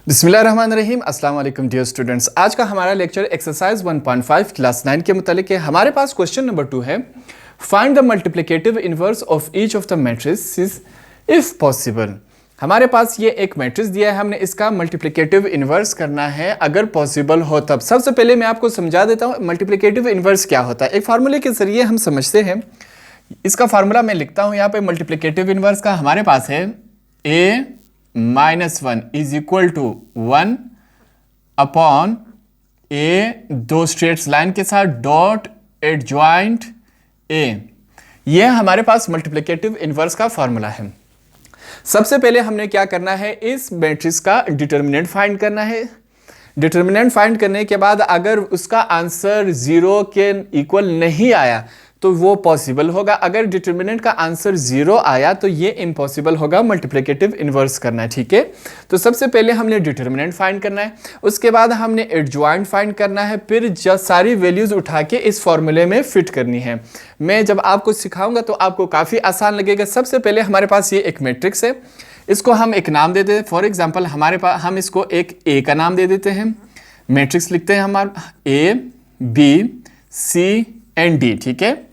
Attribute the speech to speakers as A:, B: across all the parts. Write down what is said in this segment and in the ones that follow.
A: बिस्मिल्लाहिर्रहमानिर्रहीम। अस्सलाम वालेकुम डियर स्टूडेंट्स। आज का हमारा लेक्चर एक्सरसाइज 1.5 क्लास 9 के मुतालिक है। हमारे पास क्वेश्चन नंबर 2 है, find the multiplicative inverse of each of the matrices if possible. हमारे पास ये एक मैट्रिक्स दिया है, हमने इसका मल्टीप्लिकेटिव इनवर्स करना है अगर पॉसिबल हो तब। सबसे पहले मैं आपको समझा देता हूँ मल्टीप्लिकेटिव इनवर्स क्या होता है। एक फार्मूले के जरिए हम समझते हैं। इसका फार्मूला मैं लिखता हूँ यहाँ पे मल्टीप्लिकेटिव इनवर्स का। हमारे पास है a -1 is equal to 1 upon a, दो स्ट्रेट लाइन के साथ डॉट एडजॉइंट a। यह हमारे पास मल्टीप्लिकेटिव इनवर्स का फार्मूला है। सबसे पहले हमने क्या करना है, इस मैट्रिक्स का डिटर्मिनेंट फाइंड करना है। डिटर्मिनेंट फाइंड करने के बाद अगर उसका आंसर 0 के इक्वल नहीं आया तो वो पॉसिबल होगा। अगर डिटर्मिनेंट का आंसर 0 आया तो ये इम्पॉसिबल होगा मल्टीप्लिकेटिव इनवर्स करना है। ठीक है, तो सबसे पहले हमने डिटर्मिनेंट फाइंड करना है, उसके बाद हमने एडजॉइंट फाइंड करना है, फिर जब सारी वैल्यूज उठा के इस फॉर्मूले में फिट करनी है। मैं जब आपको सिखाऊंगा तो आपको काफ़ी आसान लगेगा। सबसे पहले हमारे पास ये एक मैट्रिक्स है, इसको हम एक नाम दे देते हैं। फॉर एग्जाम्पल हमारे पास हम इसको एक ए का नाम दे देते हैं। मैट्रिक्स लिखते हैं हमारा A B C and D. ठीक है,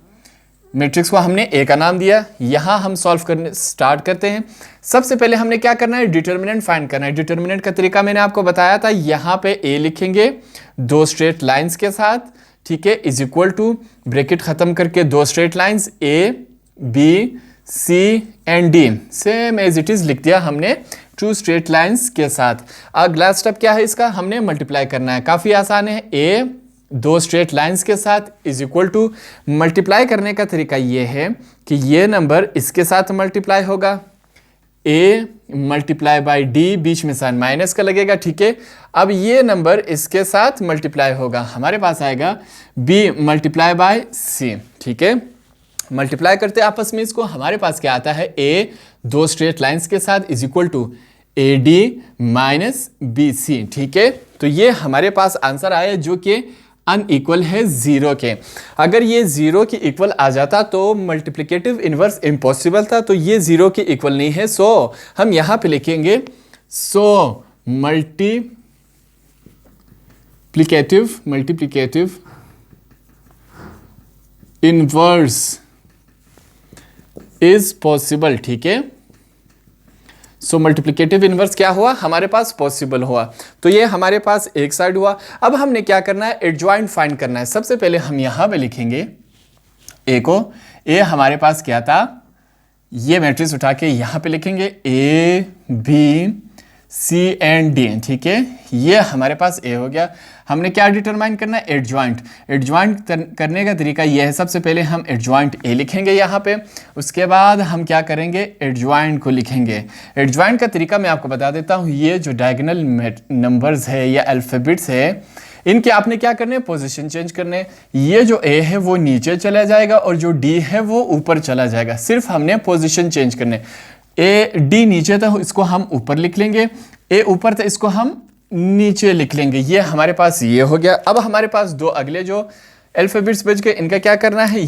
A: मैट्रिक्स को हमने ए का नाम दिया। यहां हम सॉल्व करने स्टार्ट करते हैं। सबसे पहले हमने क्या करना है, डिटर्मिनेंट फाइंड करना है। डिटर्मिनेंट का तरीका मैंने आपको बताया था। यहां पे ए लिखेंगे दो स्ट्रेट लाइंस के साथ, ठीक है, इज इक्वल टू ब्रैकेट खत्म करके दो straight lines A B C and D, same as it is लिख दिया हमने टू स्ट्रेट लाइंस के साथ। अगला स्टेप क्या है, इसका हमने मल्टीप्लाई करना है। काफी आसान है, ए दो स्ट्रेट लाइंस के साथ इज इक्वल टू, मल्टीप्लाई करने का तरीका ये है कि ये नंबर इसके साथ मल्टीप्लाई होगा, a मल्टीप्लाई बाई डी, बीच में साइन माइनस का लगेगा। ठीक है, अब ये नंबर इसके साथ मल्टीप्लाई होगा, हमारे पास आएगा b मल्टीप्लाई बाई c। ठीक है, मल्टीप्लाई करते आपस में इसको, हमारे पास क्या आता है, a दो स्ट्रेट लाइंस के साथ is equal to A D minus B C. ठीक है, तो ये हमारे पास आंसर आया जो कि अनइक्वल है 0 के। अगर ये 0 के इक्वल आ जाता तो मल्टीप्लिकेटिव इनवर्स इम्पॉसिबल था, तो ये 0 के इक्वल नहीं है। सो हम यहां पे लिखेंगे सो मल्टीप्लिकेटिव इनवर्स इज पॉसिबल। ठीक है, सो मल्टीप्लिकेटिव इनवर्स क्या हुआ, हमारे पास पॉसिबल हुआ। तो ये हमारे पास एक साइड हुआ। अब हमने क्या करना है, एडजॉइंट फाइंड करना है। सबसे पहले हम यहां पे लिखेंगे ए को, ए हमारे पास क्या था, ये मैट्रिक्स उठा के यहां पे लिखेंगे A B C and D. ठीक है, ये हमारे पास ए हो गया। हमने क्या डिटरमाइन करना है, एडजॉइंट। एडजॉइंट करने का तरीका यह है, सबसे पहले हम एडजॉइंट ए लिखेंगे यहाँ पे, उसके बाद हम क्या करेंगे, एडजॉइंट को लिखेंगे। एडजॉइंट का तरीका मैं आपको बता देता हूँ। ये जो डायगोनल नंबर्स है या अल्फ़ाबेट्स है, इनके आपने क्या करने, पोजीशन चेंज करने। ये जो ए है वो नीचे चला जाएगा और जो डी है वो ऊपर चला जाएगा। सिर्फ हमने पोजीशन चेंज करने। ए डी नीचे था, इसको हम ऊपर लिख लेंगे, ए ऊपर था, इसको हम नीचे लिख लेंगे। ये हमारे पास ये हो गया। अब हमारे पास दो अगले जो अल्फ़ाबेट्स बच गए, इनका क्या करना है,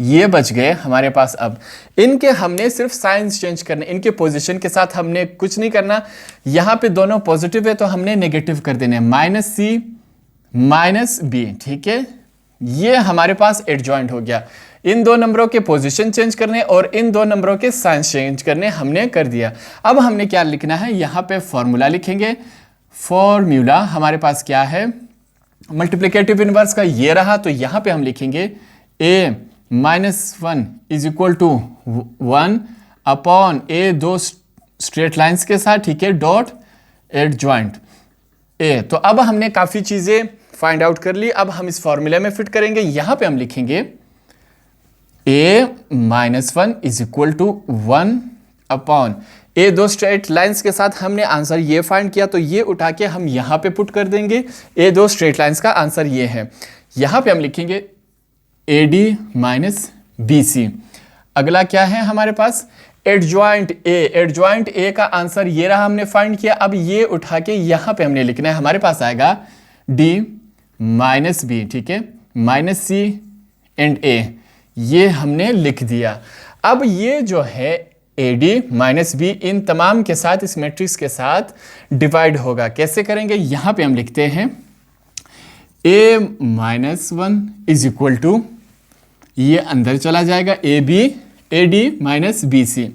A: ये बच गए हमारे पास। अब इनके हमने सिर्फ साइंस चेंज करने, इनके पोजीशन के साथ हमने कुछ नहीं करना। यहाँ पे दोनों पॉजिटिव है तो हमने नेगेटिव कर देने, माइनस सी माइनस बी। ठीक है, ये हमारे पास एडजॉइंट हो गया। इन दो नंबरों के पोजीशन चेंज करने और इन दो नंबरों के साइंस चेंज करने हमने कर दिया। अब हमने क्या लिखना है, यहाँ पे फॉर्मूला लिखेंगे। फॉर्मूला हमारे पास क्या है, मल्टीप्लिकेटिव इनवर्स का ये रहा, तो यहाँ पे हम लिखेंगे a -1 is equal to 1 upon a दो स्ट्रेट लाइंस के साथ, ठीक है, डॉट एडजॉइंट a। तो अब हमने काफ़ी चीज़ें फाइंड आउट कर ली। अब हम इस फॉर्मूले में फिट करेंगे। यहाँ पे हम लिखेंगे a -1 is equal to 1 upon a दो स्ट्रेट लाइंस के साथ हमने आंसर ये फाइंड किया, तो ये उठा के हम यहाँ पे पुट कर देंगे। ए दो स्ट्रेट लाइंस का आंसर ये है। यहाँ पे हम लिखेंगे A D minus B C. अगला क्या है हमारे पास, एडजॉइंट ए। एडजॉइंट ए का आंसर ये रहा, हमने फाइंड किया। अब ये उठा के यहाँ पे हमने लिखना है, हमारे पास आएगा डी माइनस बी। ठीक है, माइनस सी एंड ए, ये हमने लिख दिया। अब ये जो है AD माइनस बी इन तमाम के साथ इस मैट्रिक्स के साथ डिवाइड होगा। कैसे करेंगे, यहाँ पे हम लिखते हैं A minus 1 is equal to, ये अंदर चला जाएगा AB AD minus BC,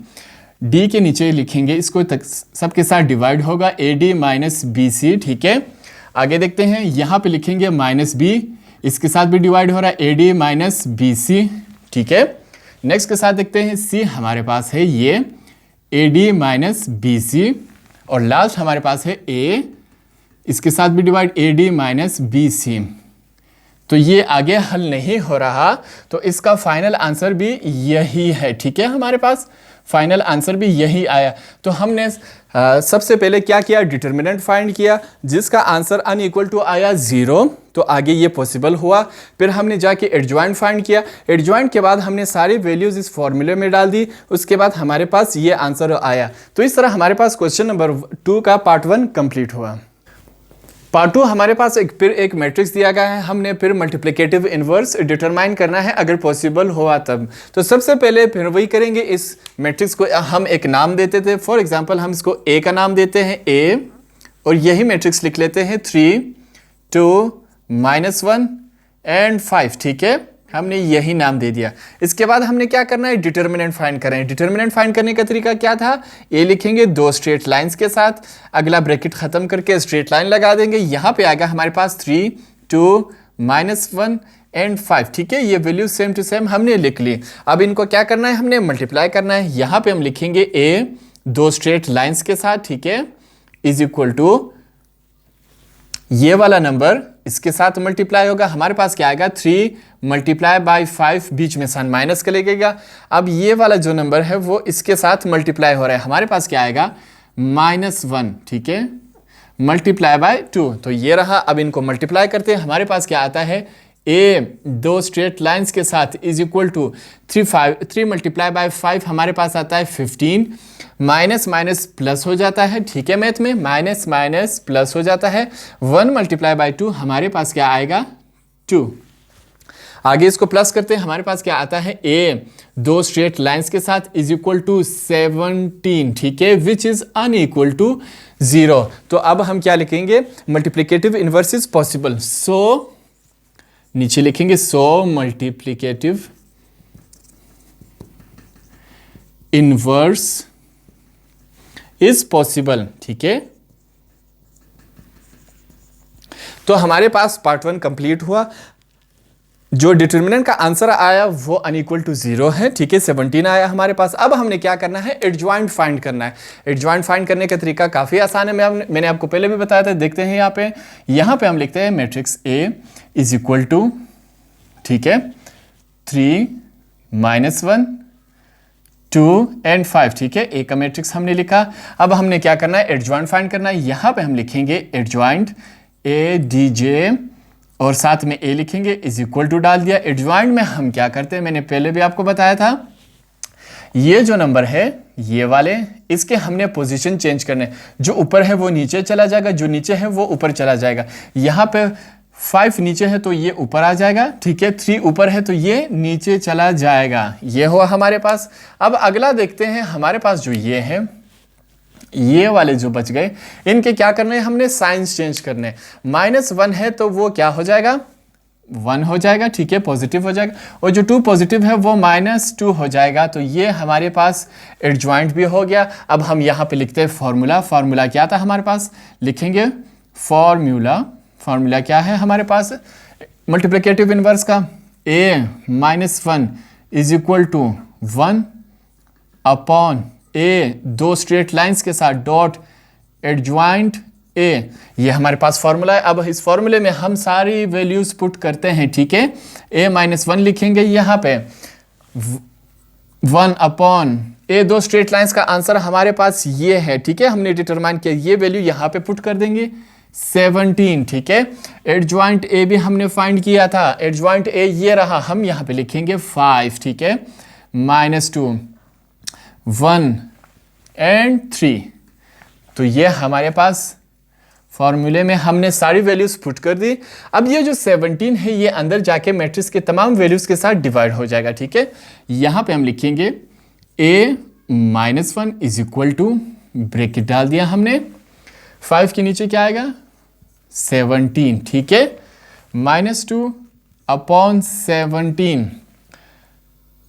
A: D के नीचे लिखेंगे इसको तक सबके साथ डिवाइड होगा AD माइनस BC। ठीक है, आगे देखते हैं, यहाँ पे लिखेंगे माइनस B, इसके साथ भी डिवाइड हो रहा है AD माइनस BC। ठीक है, नेक्स्ट के साथ देखते हैं C हमारे पास है ये AD माइनस BC, और लास्ट हमारे पास है A, इसके साथ भी डिवाइड AD माइनस BC। तो ये आगे हल नहीं हो रहा, तो इसका फाइनल आंसर भी यही है। ठीक है, हमारे पास फाइनल आंसर भी यही आया। तो हमने सबसे पहले क्या किया, डिटर्मिनेंट फाइंड किया, जिसका आंसर अनइक्वल टू आया 0, तो आगे ये पॉसिबल हुआ। फिर हमने जाके एडजॉइंट फाइंड किया, एडजॉइंट के बाद हमने सारी वैल्यूज इस फॉर्मूले में डाल दी, उसके बाद हमारे पास ये आंसर आया। तो इस तरह हमारे पास क्वेश्चन नंबर 2 का पार्ट 1 कंप्लीट हुआ। पार्ट 2 हमारे पास फिर एक मैट्रिक्स दिया गया है, हमने फिर मल्टीप्लिकेटिव इन्वर्स डिटरमाइन करना है अगर पॉसिबल हुआ तब। तो सबसे पहले फिर वही करेंगे, इस मैट्रिक्स को हम एक नाम देते थे। फॉर एग्जांपल हम इसको A का नाम देते हैं A, और यही मैट्रिक्स लिख लेते हैं 3 2 -1 एंड 5। ठीक है, हमने यही नाम दे दिया। इसके बाद हमने क्या करना है, डिटर्मिनेंट फाइंड करें। डिटर्मिनेंट फाइंड करने का तरीका क्या था, ए लिखेंगे 2 स्ट्रेट लाइंस के साथ, अगला ब्रैकेट खत्म करके स्ट्रेट लाइन लगा देंगे। यहाँ पे आएगा हमारे पास 3 2 -1 एंड 5। ठीक है, ये वैल्यू सेम टू सेम हमने लिख ली। अब इनको क्या करना है, हमने मल्टीप्लाई करना है। यहाँ पे हम लिखेंगे ए 2 स्ट्रेट लाइन्स के साथ, ठीक है, इज इक्वल टू ये वाला नंबर इसके साथ मल्टीप्लाई होगा। हमारे पास क्या आएगा, 3 मल्टीप्लाई बाई 5, बीच में साइन माइनस का लगेगा। अब ये वाला जो नंबर है वो इसके साथ मल्टीप्लाई हो रहा है, हमारे पास क्या आएगा, -1। ठीक है, मल्टीप्लाई बाय 2, तो ये रहा। अब इनको मल्टीप्लाई करते हैं, हमारे पास क्या आता है, A 2 स्ट्रेट लाइन्स के साथ is equal to 3 multiply by 5, हमारे पास आता है 15, माइनस माइनस प्लस हो जाता है। ठीक है, मैथ में माइनस माइनस प्लस हो जाता है। 1 मल्टीप्लाई बाय 2, हमारे पास क्या आएगा, 2। आगे इसको प्लस करते हैं, हमारे पास क्या आता है, A 2 स्ट्रेट लाइन्स के साथ इज इक्वल टू 17। ठीक है, विच इज अनइक्वल टू 0। तो अब हम क्या लिखेंगे, मल्टीप्लिकेटिव इनवर्स इज पॉसिबल। सो नीचे लिखेंगे सो मल्टीप्लिकेटिव इनवर्स इज पॉसिबल। ठीक है, तो हमारे पास पार्ट 1 कंप्लीट हुआ। जो डिटर्मिनेंट का आंसर आया वो अनइक्वल टू 0 है। ठीक है, 17 आया हमारे पास। अब हमने क्या करना है, एडजॉइंट फाइंड करना है। एडजॉइंट फाइंड करने का तरीका काफ़ी आसान है, मैंने आपको पहले भी बताया था। देखते हैं यहाँ पे हम लिखते हैं matrix A is equal to, ठीक है, 3 -1 2 एंड 5। ठीक है, A का मैट्रिक्स हमने लिखा। अब हमने क्या करना है, एडजॉइंट फाइंड करना है। यहाँ पे हम लिखेंगे एडजॉइंट ADJ और साथ में A लिखेंगे, इज इक्वल टू डाल दिया। एडजॉइंट में हम क्या करते हैं, मैंने पहले भी आपको बताया था, ये जो नंबर है ये वाले, इसके हमने पोजीशन चेंज करने, जो ऊपर है वो नीचे चला जाएगा, जो नीचे है वो ऊपर चला जाएगा। यहाँ पे 5 नीचे है तो ये ऊपर आ जाएगा। ठीक है, 3 ऊपर है तो ये नीचे चला जाएगा। ये हुआ हमारे पास। अब अगला देखते हैं, हमारे पास जो ये है, ये वाले जो बच गए, इनके क्या करने हैं, हमने साइंस चेंज करने। -1 है तो वो क्या हो जाएगा, 1 हो जाएगा। ठीक है, पॉजिटिव हो जाएगा। और जो 2 पॉजिटिव है वो -2 हो जाएगा। तो ये हमारे पास एडजॉइंट भी हो गया। अब हम यहाँ पे लिखते हैं फॉर्मूला। फॉर्मूला क्या था हमारे पास, लिखेंगे फॉर्मूला क्या है हमारे पास, मल्टीप्लिकेटिव इनवर्स का, A -1 is equal to 1 upon A 2 straight lines के साथ डॉट एडजॉइंट A। ये हमारे पास फॉर्मूला है। अब इस फॉर्मूले में हम सारी वैल्यूज पुट करते हैं। ठीक है, A -1 लिखेंगे यहाँ पे, 1 अपॉन A 2 स्ट्रेट लाइन्स का आंसर हमारे पास ये है। ठीक है, हमने डिटरमाइन किया, ये वैल्यू यहाँ पे पुट कर देंगे, 17। ठीक है, एडजॉइंट A भी हमने फाइंड किया था, एडजॉइंट A ये रहा, हम यहाँ पे लिखेंगे 5। ठीक है, -2 1 एंड 3। तो ये हमारे पास फॉर्मूले में हमने सारी वैल्यूज पुट कर दी। अब ये जो 17 है ये अंदर जाके मैट्रिक्स के तमाम वैल्यूज के साथ डिवाइड हो जाएगा। ठीक है, यहाँ पे हम लिखेंगे A -1 is equal to, bracket डाल दिया हमने, 5 के नीचे क्या आएगा 17, ठीक है, -2 अपॉन 17,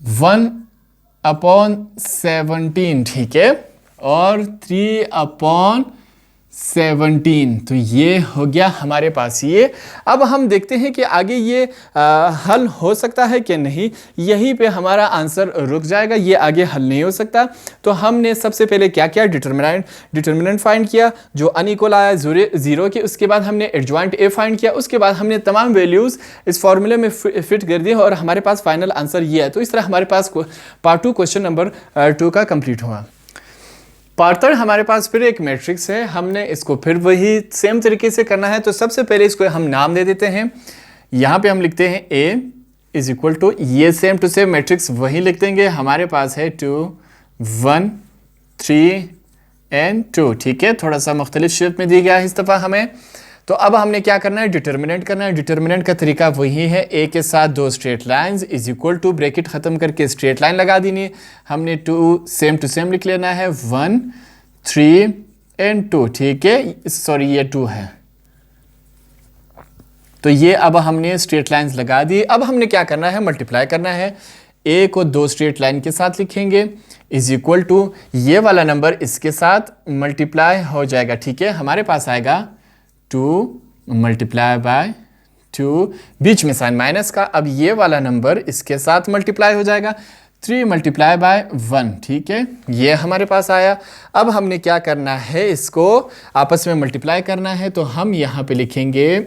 A: 1 अपॉन 17, ठीक है, और 3 अपॉन 17। तो ये हो गया हमारे पास ये। अब हम देखते हैं कि आगे ये हल हो सकता है कि नहीं, यहीं पे हमारा आंसर रुक जाएगा, ये आगे हल नहीं हो सकता। तो हमने सबसे पहले क्या किया, डिटर्मिनेंट फाइंड किया, जो अनइक्वल आया 0 के, उसके बाद हमने एडजॉइंट ए फाइंड किया, उसके बाद हमने तमाम वैल्यूज़ इस फॉर्मूले में फिट कर दिए और हमारे पास फाइनल आंसर ये है। तो इस तरह हमारे पास पार्ट 2 क्वेश्चन नंबर 2 का कंप्लीट हुआ। पार्ट 3 हमारे पास फिर एक मैट्रिक्स है, हमने इसको फिर वही सेम तरीके से करना है। तो सबसे पहले इसको हम नाम दे देते हैं, यहाँ पे हम लिखते हैं A इज इक्वल टू, ये सेम टू सेम मैट्रिक्स वही लिख देंगे, हमारे पास है 2 1 3 एंड 2, ठीक है, थोड़ा सा मुख्तलिफ शेप में दिया गया है इस दफ़ा हमें। तो अब हमने क्या करना है, डिटर्मिनेंट करना है। डिटर्मिनेंट का तरीका वही है, ए के साथ 2 straight lines is equal to, bracket ख़त्म करके स्ट्रेट लाइन लगा देनी है। हमने 2 सेम टू सेम लिख लेना है, 1 3 एंड 2, ठीक है, सॉरी ये 2 है। तो ये अब हमने स्ट्रेट लाइंस लगा दी। अब हमने क्या करना है, मल्टीप्लाई करना है। ए को 2 स्ट्रेट लाइन के साथ लिखेंगे, इज इक्वल टू, ये वाला नंबर इसके साथ मल्टीप्लाई हो जाएगा, ठीक है, हमारे पास आएगा 2 मल्टीप्लाई बाय 2, बीच में साइन माइनस का। अब ये वाला नंबर इसके साथ मल्टीप्लाई हो जाएगा, 3 मल्टीप्लाई बाय 1, ठीक है, ये हमारे पास आया। अब हमने क्या करना है, इसको आपस में मल्टीप्लाई करना है। तो हम यहाँ पे लिखेंगे,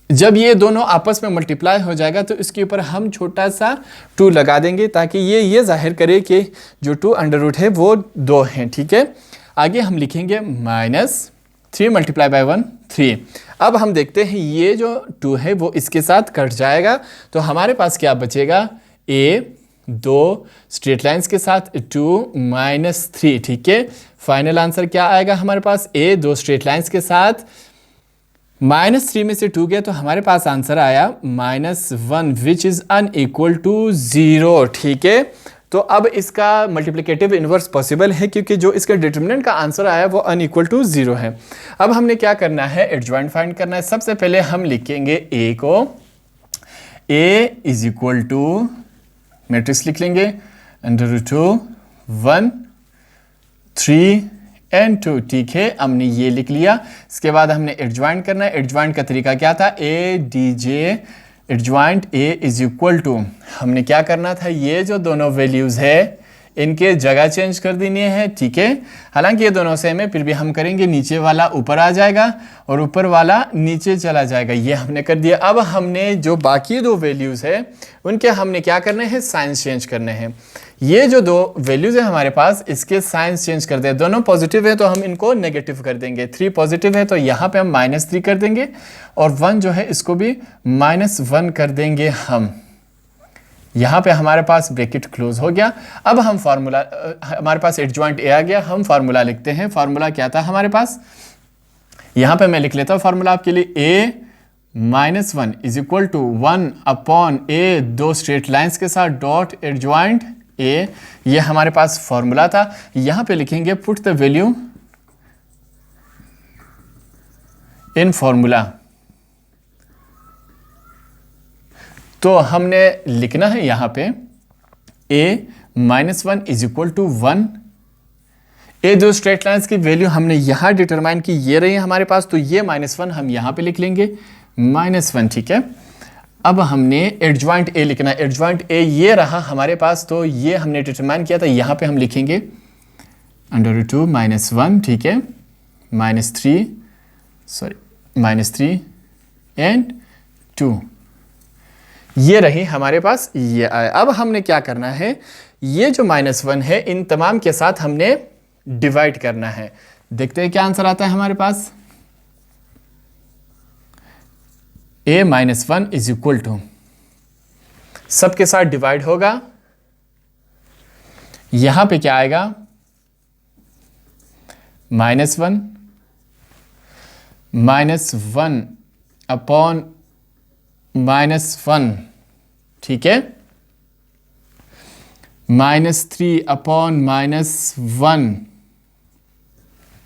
A: जब ये दोनों आपस में मल्टीप्लाई हो जाएगा तो इसके ऊपर हम छोटा सा 2 लगा देंगे, ताकि ये जाहिर करे कि जो 2 अंडर रूट है वो 2 हैं, ठीक है। आगे हम लिखेंगे -3 मल्टीप्लाई बाय 1 3। अब हम देखते हैं ये जो 2 है वो इसके साथ कट जाएगा, तो हमारे पास क्या बचेगा, a 2 स्ट्रेट लाइंस के साथ 2 -3, ठीक है। फाइनल आंसर क्या आएगा हमारे पास, a 2 स्ट्रेट लाइंस के साथ -3 में से 2 गया, तो हमारे पास आंसर आया -1 विच इज़ अनइक्वल टू 0, ठीक है। तो अब इसका मल्टीप्लिकेटिव इन्वर्स पॉसिबल है, क्योंकि जो इसका डिटर्मिनेंट का आंसर आया वो अनइक्वल टू 0 है। अब हमने क्या करना है, एडजॉइंट फाइंड करना है। सबसे पहले हम लिखेंगे a को, a is equal to, matrix लिख लेंगे, √2 1 3 एंड 2, ठीक है, हमने ये लिख लिया। इसके बाद हमने एडजॉइंट करना है। एडजॉइंट का तरीका क्या था, a dj adjoint a is equal to, हमने क्या करना था, ये जो दोनों वैल्यूज़ है इनके जगह चेंज कर देनी है, ठीक है। हालांकि ये दोनों सेम है, फिर भी हम करेंगे, नीचे वाला ऊपर आ जाएगा और ऊपर वाला नीचे चला जाएगा, ये हमने कर दिया। अब हमने जो बाकी 2 वैल्यूज़ है उनके हमने क्या करने हैं, साइंस चेंज करने हैं। ये जो 2 वैल्यूज़ है हमारे पास, इसके साइंस चेंज कर दें। दोनों पॉजिटिव है तो हम इनको नेगेटिव कर देंगे, 3 पॉजिटिव है तो यहाँ पे हम -3 कर देंगे, और 1 जो है इसको भी -1 कर देंगे हम। यहाँ पे हमारे पास ब्रैकेट क्लोज हो गया। अब हम फार्मूला, हमारे पास एडजॉइंट ए आ गया, हम फार्मूला लिखते हैं। फार्मूला क्या था हमारे पास, यहाँ पे मैं लिख लेता हूँ फार्मूला आपके लिए, a -1 is equal to 1 upon a 2 straight lines के साथ डॉट एडजॉइंट a, ये हमारे पास फार्मूला था। यहाँ पे लिखेंगे put the value in formula. तो हमने लिखना है यहाँ पे a -1 is equal to 1, A 2 straight lines की वैल्यू हमने यहाँ डिटरमाइन की, ये रही है हमारे पास, तो ये -1 हम यहाँ पे लिख लेंगे, -1, ठीक है। अब हमने एडजॉइंट ए लिखना है। एडजॉइंट ए ये रहा हमारे पास, तो ये हमने डिटरमाइन किया था, यहाँ पे हम लिखेंगे √2 -1, ठीक है, -3 एंड 2, ये रही हमारे पास, ये आया। अब हमने क्या करना है, ये जो -1 है इन तमाम के साथ हमने डिवाइड करना है। देखते हैं क्या आंसर आता है हमारे पास, a -1 इज इक्वल टू, सबके साथ डिवाइड होगा, यहां पे क्या आएगा, -1 अपॉन -1, ठीक है, -3/-1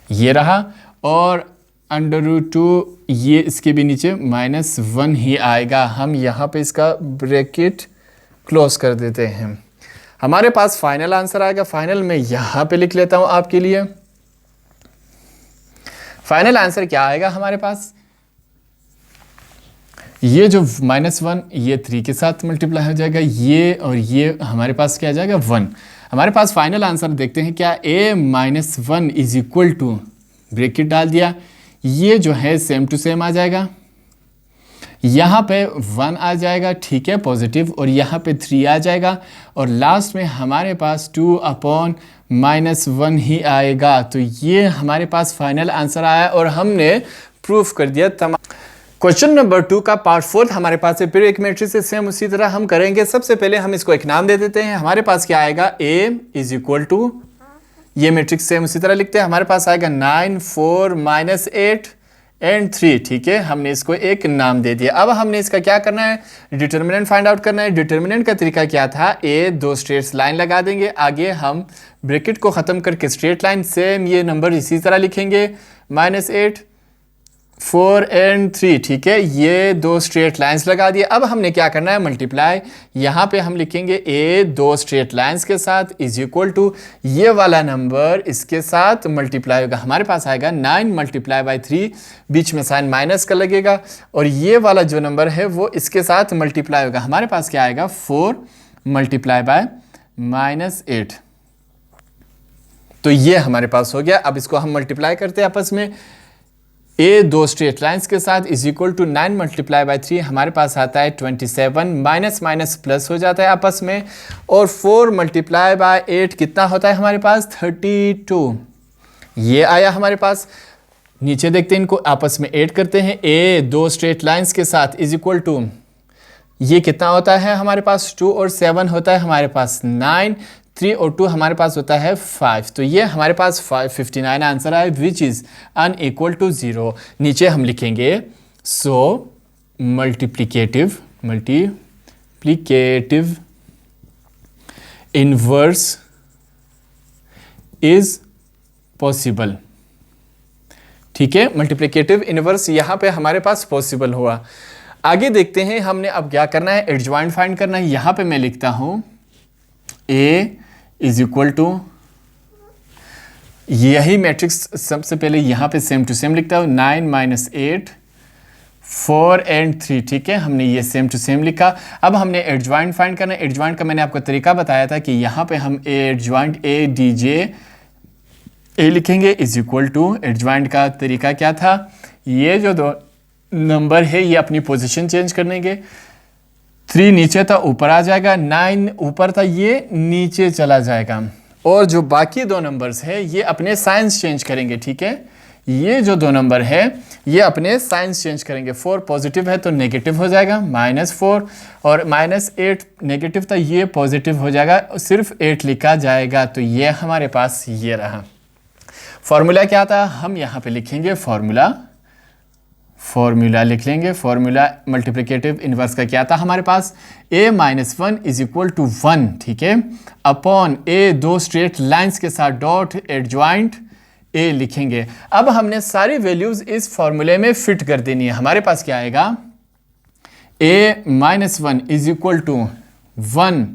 A: ये रहा, और √2 ये इसके भी नीचे -1 ही आएगा। हम यहाँ पे इसका ब्रैकेट क्लोज कर देते हैं। हमारे पास फाइनल आंसर आएगा। फाइनल में यहाँ पे लिख लेता हूँ आपके लिए। फाइनल आंसर क्या आएगा हमारे पास, ये जो -1 ये 3 के साथ मल्टीप्लाई हो जाएगा, ये और ये हमारे पास क्या आ जाएगा 1। हमारे पास फाइनल आंसर देखते हैं क्या, a-1 is equal to, bracket डाल दिया, ये जो है सेम टू सेम आ जाएगा, यहाँ पे 1 आ जाएगा, ठीक है, पॉजिटिव, और यहाँ पे 3 आ जाएगा, और लास्ट में हमारे पास 2/-1 ही आएगा। तो ये हमारे पास फाइनल आंसर आया और हमने प्रूफ कर दिया तमाम। क्वेश्चन नंबर 2 का पार्ट 4 हमारे पास है। फिर एक मैट्रिक्स से सेम उसी तरह हम करेंगे। सबसे पहले हम इसको एक नाम दे देते हैं। हमारे पास क्या आएगा, a इज इक्वल टू, ये मैट्रिक्स सेम उसी तरह लिखते हैं। हमारे पास आएगा 9 4 -8 एंड 3, ठीक है, हमने इसको एक नाम दे दिया। अब हमने इसका क्या करना है, डिटर्मिनेंट फाइंड आउट करना है। डिटर्मिनेंट का तरीका क्या था, दो स्ट्रेट लाइन लगा देंगे, आगे हम ब्रैकेट को ख़त्म करके स्ट्रेट लाइन सेम ये नंबर इसी तरह लिखेंगे, -8 4 एंड 3, ठीक है, ये दो स्ट्रेट लाइंस लगा दिए। अब हमने क्या करना है, मल्टीप्लाई, यहाँ पे हम लिखेंगे दो स्ट्रेट लाइंस के साथ इज इक्वल टू ये वाला नंबर इसके साथ मल्टीप्लाई होगा। हमारे पास आएगा 9 × 3, बीच में साइन माइनस का लगेगा, और ये वाला जो नंबर है वो इसके साथ मल्टीप्लाई होगा। हमारे पास क्या आएगा, 4 × -8। तो ये हमारे पास हो गया। अब इसको हम मल्टीप्लाई करते हैं आपस में, दो स्ट्रेट लाइंस के साथ इज इक्वल टू 9 × 3, हमारे पास आता है 27, माइनस माइनस प्लस हो जाता है आपस में, और 4 × 8 कितना होता है हमारे पास, 32। ये आया हमारे पास। नीचे देखते हैं, इनको आपस में ऐड करते हैं, दो स्ट्रेट लाइंस के साथ इज इक्वल टू ये कितना होता है हमारे पास, 2 और 7 होता है हमारे पास 9, 3 और 2 हमारे पास होता है 5। तो ये हमारे पास 59 आंसर आए, विच इज़ अनइक्वल टू 0। नीचे हम लिखेंगे, सो मल्टीप्लिकेटिव इनवर्स इज पॉसिबल, ठीक है, मल्टीप्लिकेटिव इनवर्स यहाँ पे हमारे पास पॉसिबल हुआ। आगे देखते हैं हमने अब क्या करना है, एडजॉइंट फाइंड करना है। यहाँ पे मैं लिखता हूँ a इज इक्वल टू, यही मैट्रिक्स सबसे पहले यहाँ पे सेम टू सेम लिखता हूँ, 9 - 8 4 एंड 3, ठीक है, हमने ये सेम टू सेम लिखा। अब हमने एडजॉइंट फाइंड करना है। एडजॉइंट का मैंने आपको तरीका बताया था कि यहाँ पे हम एडजॉइंट ADJ लिखेंगे इज इक्वल टू, एडजॉइंट का तरीका क्या था, ये जो दो नंबर है ये अपनी पोजीशन चेंज करेंगे, 3 नीचे था ऊपर आ जाएगा, 9 ऊपर था ये नीचे चला जाएगा, और जो बाकी दो नंबर्स है ये अपने साइंस चेंज करेंगे, ठीक है, ये जो दो नंबर है ये अपने साइंस चेंज करेंगे। 4 पॉजिटिव है तो नेगेटिव हो जाएगा, -4, और -8 नेगेटिव था ये पॉजिटिव हो जाएगा, सिर्फ 8 लिखा जाएगा। तो ये हमारे पास ये रहा। फॉर्मूला क्या था, हम यहाँ पे लिखेंगे फॉर्मूला लिख लेंगे। फॉर्मूला मल्टीप्लिकेटिव इनवर्स का क्या था हमारे पास, a-1 इज इक्वल टू 1, ठीक है, अपॉन दो स्ट्रेट लाइंस के साथ डॉट एडजॉइंट a लिखेंगे। अब हमने सारी वैल्यूज इस फॉर्मूले में फिट कर देनी है। हमारे पास क्या आएगा, a-1 is equal to 1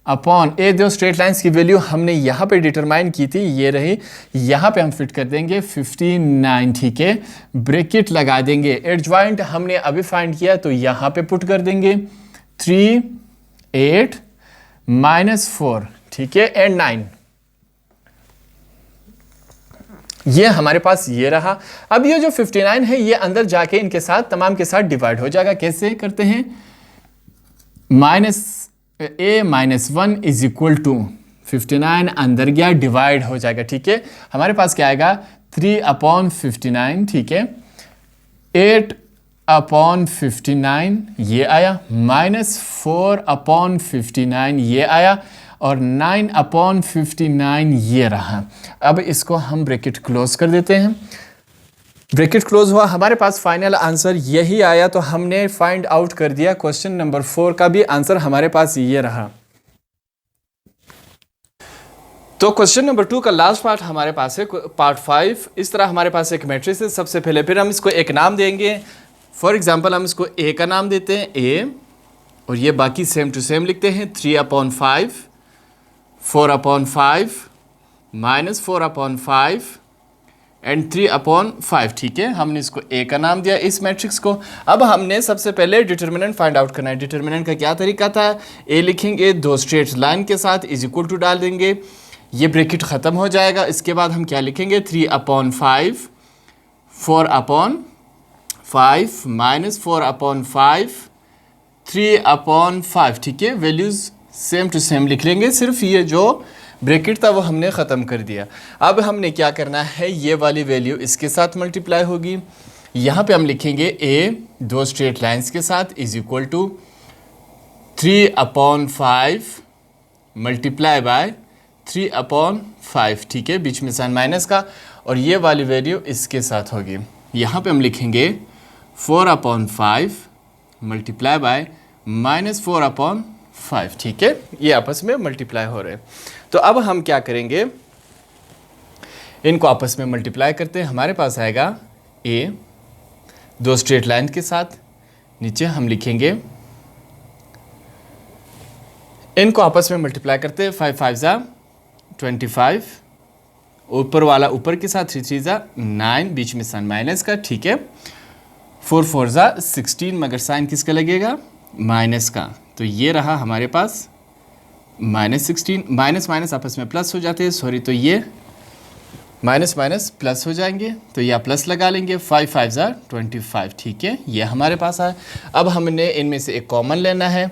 A: upon दो स्ट्रेट लाइंस की वैल्यू हमने यहाँ पे डिटरमाइन की थी, ये रही, यहाँ पे हम फिट कर देंगे 59, ठीक है, ब्रैकेट लगा देंगे। एडजॉइंट हमने अभी फाइंड किया तो यहाँ पे पुट कर देंगे 3 8 -4, ठीक है, एंड 9, ये हमारे पास ये रहा। अब ये जो 59 है ये अंदर जाके इनके साथ तमाम के साथ डिवाइड हो जाएगा। कैसे करते हैं, a-1 इज इक्वल टू 59 अंदर गया डिवाइड हो जाएगा, ठीक है, हमारे पास क्या आएगा 3/59, ठीक है, 8/59 ये आया, -4/59 ये आया, और 9/59 ये रहा। अब इसको हम ब्रैकेट क्लोज कर देते हैं। ब्रैकेट क्लोज हुआ, हमारे पास फाइनल आंसर यही आया। तो हमने फाइंड आउट कर दिया क्वेश्चन नंबर 4 का भी आंसर हमारे पास ये रहा। तो क्वेश्चन नंबर 2 का लास्ट पार्ट हमारे पास है, पार्ट 5। इस तरह हमारे पास एक मैट्रिक्स है। सबसे पहले फिर हम इसको एक नाम देंगे। फॉर एग्जांपल हम इसको ए का नाम देते हैं ए, और ये बाकी सेम टू सेम लिखते हैं 3/5, 4/5, -4/5 एंड 3/5। ठीक है, हमने इसको ए का नाम दिया इस मैट्रिक्स को। अब हमने सबसे पहले डिटर्मिनेंट फाइंड आउट करना है। डिटर्मिनेंट का क्या तरीका था, ए लिखेंगे, 2 स्ट्रेट लाइन के साथ इज इक्वल टू डाल देंगे, ये ब्रैकेट ख़त्म हो जाएगा। इसके बाद हम क्या लिखेंगे, 3/5, 4/5, -4/5, 3/5। ठीक है, वैल्यूज़ सेम टू सेम लिख लेंगे, सिर्फ ये जो ब्रैकेट था वो हमने ख़त्म कर दिया। अब हमने क्या करना है, ये वाली वैल्यू इसके साथ मल्टीप्लाई होगी। यहाँ पे हम लिखेंगे ए 2 स्ट्रेट लाइंस के साथ is equal to 3/5 multiply by 3/5। ठीक है, बीच में साइन माइनस का, और ये वाली वैल्यू इसके साथ होगी। यहाँ पे हम लिखेंगे 4/5 मल्टीप्लाई बाय -4/5। ठीक है, ये आपस में मल्टीप्लाई हो रहे हैं। तो अब हम क्या करेंगे, इनको आपस में मल्टीप्लाई करते हैं। हमारे पास आएगा ए 2 स्ट्रेट लाइन के साथ, नीचे हम लिखेंगे, इनको आपस में मल्टीप्लाई करते हैं। 5 5 ज़ा 25, ऊपर वाला ऊपर के साथ 3 3 ज़ा 9, बीच में साइन माइनस का। ठीक है, 4 4 ज़ा 16, मगर साइन किसका लगेगा, माइनस का। तो ये रहा हमारे पास -16, माइनस माइनस आपस में प्लस हो जाते हैं, सॉरी, तो ये माइनस माइनस प्लस हो जाएंगे, तो यह प्लस लगा लेंगे। 5 5 ज़ा 25। ठीक है, ये हमारे पास आया। अब हमने इनमें से एक कॉमन लेना है,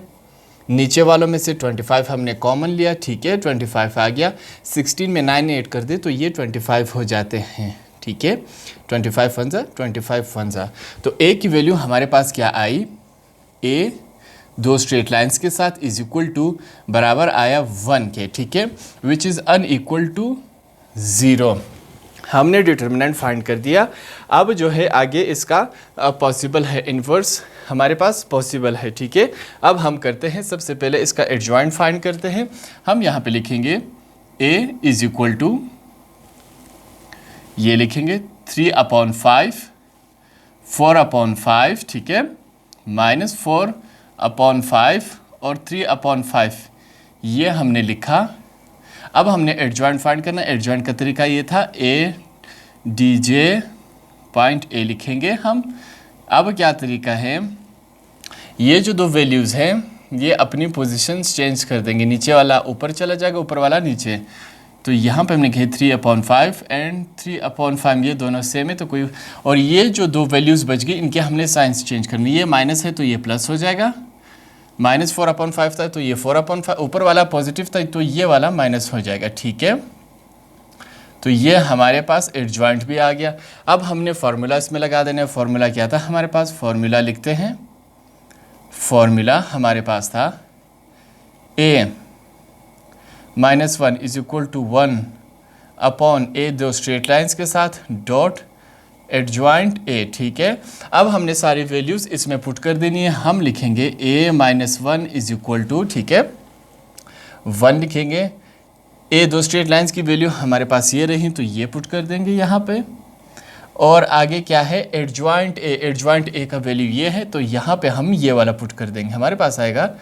A: नीचे वालों में से 25 हमने कॉमन लिया। ठीक है, 25 आ गया। 16 में 9 ऐड कर दे तो ये 25 हो जाते हैं। ठीक है, 25 1 ज़ा 25 1 ज़ा। तो ए की वैल्यू हमारे पास क्या आई, ए 2 स्ट्रेट लाइंस के साथ इज इक्वल टू बराबर आया 1 के। ठीक है, विच इज़ अनइक्वल टू 0। हमने डिटर्मिनेंट फाइंड कर दिया। अब जो है आगे इसका पॉसिबल है इन्वर्स, हमारे पास पॉसिबल है। ठीक है, अब हम करते हैं, सबसे पहले इसका एडजॉइंट फाइंड करते हैं। हम यहाँ पे लिखेंगे a इज इक्वल टू, ये लिखेंगे 3/5, 4/5। ठीक है, -4/5 और 3/5, ये हमने लिखा। अब हमने एडजॉइंट फाइंड करना। एडजॉइंट का तरीका ये था, A D J point A लिखेंगे हम। अब क्या तरीका है, ये जो 2 वैल्यूज़ हैं ये अपनी पोजीशंस चेंज कर देंगे, नीचे वाला ऊपर चला जाएगा, ऊपर वाला नीचे। तो यहाँ पे हमने लिखे 3/5 एंड 3/5, ये दोनों सेम है, तो कोई, और ये जो 2 वैल्यूज़ बच गई इनके हमने साइंस चेंज करनी। ये माइनस है तो ये प्लस हो जाएगा, -4/5 था तो ये 4/5, ऊपर वाला पॉजिटिव था तो ये वाला माइनस हो जाएगा। ठीक है, तो ये हमारे पास एडजॉइंट भी आ गया। अब हमने फार्मूला इसमें लगा देना है। फार्मूला क्या था हमारे पास, फार्मूला लिखते हैं। फार्मूला हमारे पास था a -1 is equal to 1/a 2 straight lines के साथ डॉट एडजॉइंट a। ठीक है, अब हमने सारी वैल्यूज़ इसमें पुट कर देनी है। हम लिखेंगे a -1 इज इक्वल टू, ठीक है, 1 लिखेंगे। a 2 स्ट्रेट लाइंस की वैल्यू हमारे पास ये रही, तो ये पुट कर देंगे यहाँ पे। और आगे क्या है, एडजॉइंट a, एडजॉइंट a का वैल्यू ये है, तो यहाँ पे हम ये वाला पुट कर देंगे। हमारे पास आएगा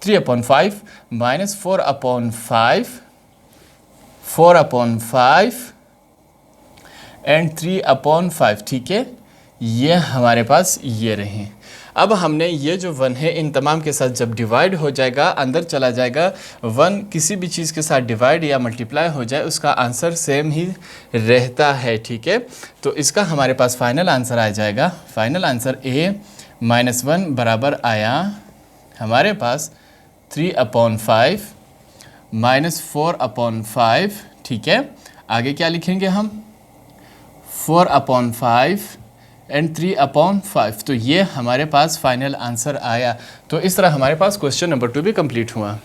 A: 3/5 -4/5, 4/5 एंड 3/5। ठीक है, ये हमारे पास ये रहे। अब हमने ये जो 1 है इन तमाम के साथ जब डिवाइड हो जाएगा, अंदर चला जाएगा। 1 किसी भी चीज़ के साथ डिवाइड या मल्टीप्लाई हो जाए उसका आंसर सेम ही रहता है। ठीक है, तो इसका हमारे पास फाइनल आंसर आ जाएगा। फाइनल आंसर a -1 बराबर आया हमारे पास 3/5 -4/5। ठीक है, आगे क्या लिखेंगे हम, 4/5 एंड 3/5। तो ये हमारे पास फाइनल आंसर आया। तो इस तरह हमारे पास क्वेश्चन नंबर 2 भी कंप्लीट हुआ।